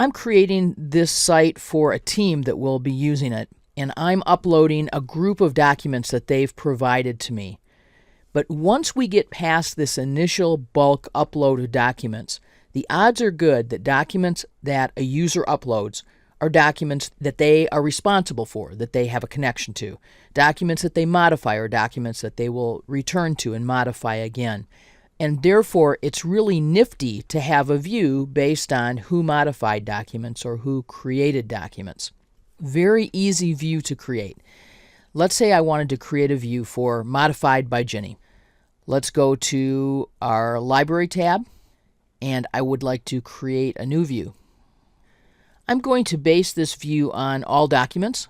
I'm creating this site for a team that will be using it, and I'm uploading a group of documents that they've provided to me. But once we get past this initial bulk upload of documents, the odds are good that documents that a user uploads are documents that they are responsible for, that they have a connection to. Documents that they modify are documents that they will return to and modify again. And therefore, it's really nifty to have a view based on who modified documents or who created documents. Very easy view to create. Let's say I wanted to create a view for Modified by Gini. Let's go to our Library tab, and I would like to create a new view. I'm going to base this view on all documents,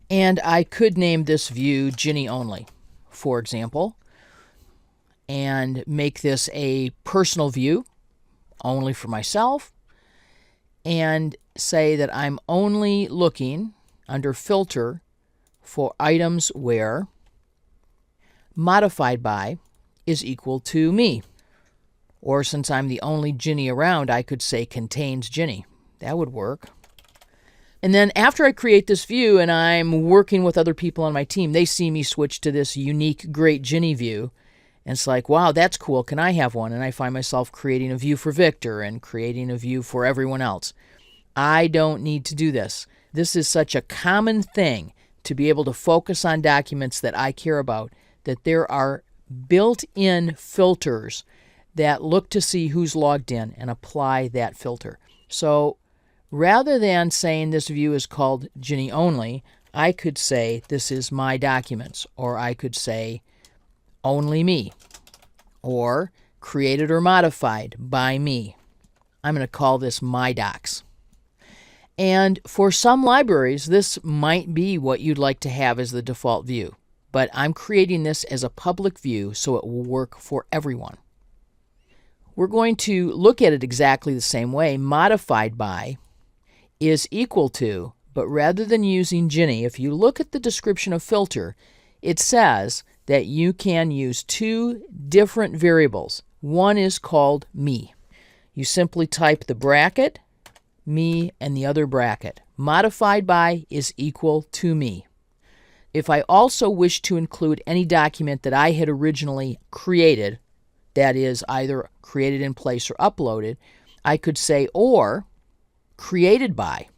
and I could name this view Gini Only, for example, and make this a personal view, only for myself, and say that I'm only looking under Filter for items where Modified by is equal to me. Or since I'm the only Gini around, I could say Contains Gini. That would work. And then after I create this view and I'm working with other people on my team, they see me switch to this unique, great Gini view. And it's like, wow, that's cool. Can I have one? And I find myself creating a view for Victor and creating a view for everyone else. I don't need to do this. This is such a common thing to be able to focus on documents that I care about, that there are built-in filters that look to see who's logged in and apply that filter. So rather than saying this view is called Gini Only, I could say this is My Documents, or I could say Only Me, or Created or Modified by Me. I'm going to call this My Docs. And for some libraries, this might be what you'd like to have as the default view. But I'm creating this as a public view so it will work for everyone. We're going to look at it exactly the same way. Modified by is equal to, but rather than using Gini, if you look at the description of filter, it says that you can use two different variables. One is called me. You simply type the bracket, me, and the other bracket. Modified by is equal to me. If I also wish to include any document that I had originally created, that is either created in place or uploaded, I could say or created by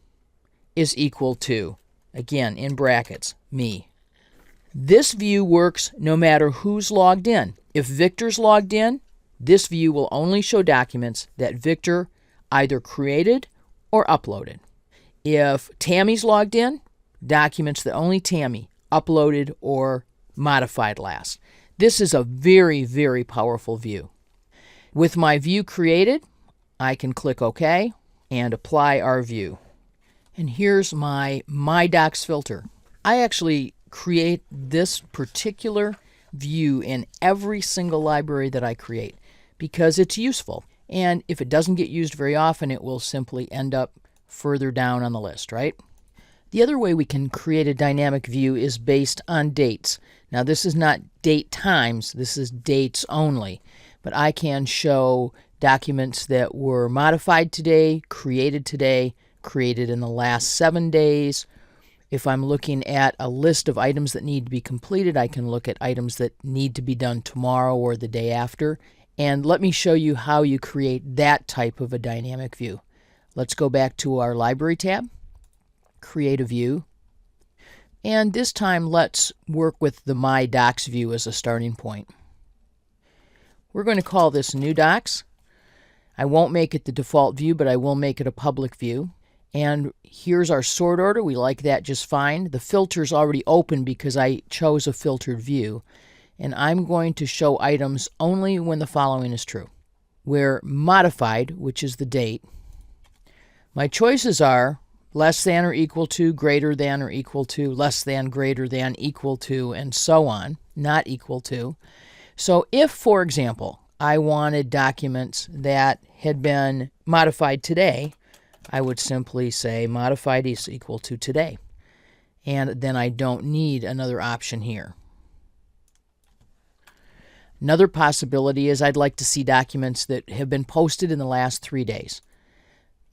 is equal to, again in brackets, me. This view works no matter who's logged in. If Victor's logged in, this view will only show documents that Victor either created or uploaded. If Tammy's logged in, documents that only Tammy uploaded or modified last. This is a very, very powerful view. With my view created, I can click OK and apply our view. And here's my Docs filter. I actually create this particular view in every single library that I create because it's useful. And if it doesn't get used very often, it will simply end up further down on the list, right? The other way we can create a dynamic view is based on dates. Now this is not date times, this is dates only. But I can show documents that were modified today, created in the last 7 days. If I'm looking at a list of items that need to be completed, I can look at items that need to be done tomorrow or the day after. And let me show you how you create that type of a dynamic view. Let's go back to our Library tab, create a view, and this time let's work with the My Docs view as a starting point. We're going to call this New Docs. I won't make it the default view, but I will make it a public view. And here's our sort order. We like that just fine. The filter's already open because I chose a filtered view. And I'm going to show items only when the following is true. Where modified, which is the date, my choices are less than or equal to, greater than or equal to, less than, greater than, equal to, and so on, not equal to. So if, for example, I wanted documents that had been modified today, I would simply say modified is equal to today. And then I don't need another option here. Another possibility is I'd like to see documents that have been posted in the last 3 days.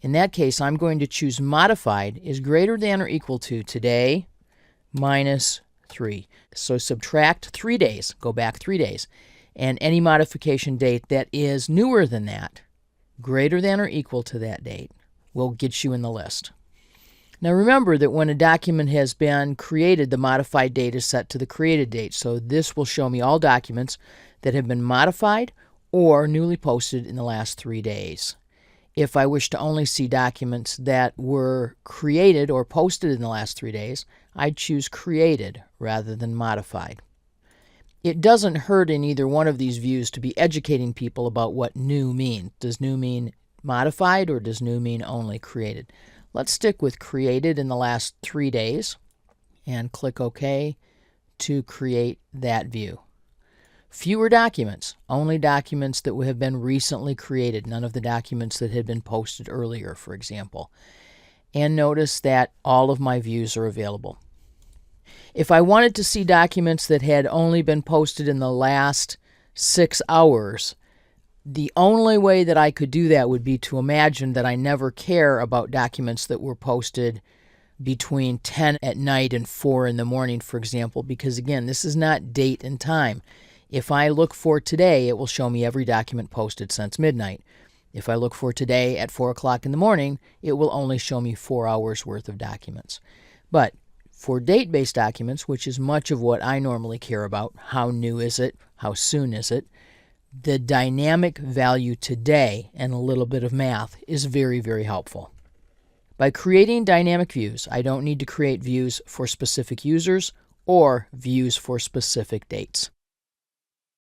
In that case, I'm going to choose modified is greater than or equal to today minus 3. So subtract 3 days, go back 3 days, and any modification date that is newer than that, greater than or equal to that date, will get you in the list. Now remember that when a document has been created, the modified date is set to the created date. So this will show me all documents that have been modified or newly posted in the last 3 days. If I wish to only see documents that were created or posted in the last 3 days, I'd choose created rather than modified. It doesn't hurt in either one of these views to be educating people about what new means. Does new mean modified or does new mean only created? Let's stick with created in the last 3 days and click OK to create that view. Fewer documents, only documents that have been recently created, none of the documents that had been posted earlier, for example. And notice that all of my views are available. If I wanted to see documents that had only been posted in the last 6 hours, the only way that I could do that would be to imagine that I never care about documents that were posted between 10 at night and 4 in the morning, for example, because again, this is not date and time. If I look for today, it will show me every document posted since midnight. If I look for today at 4 o'clock in the morning, it will only show me 4 hours worth of documents. But for date-based documents, which is much of what I normally care about, how new is it, how soon is it, the dynamic value today and a little bit of math is very, very helpful. By creating dynamic views, I don't need to create views for specific users or views for specific dates.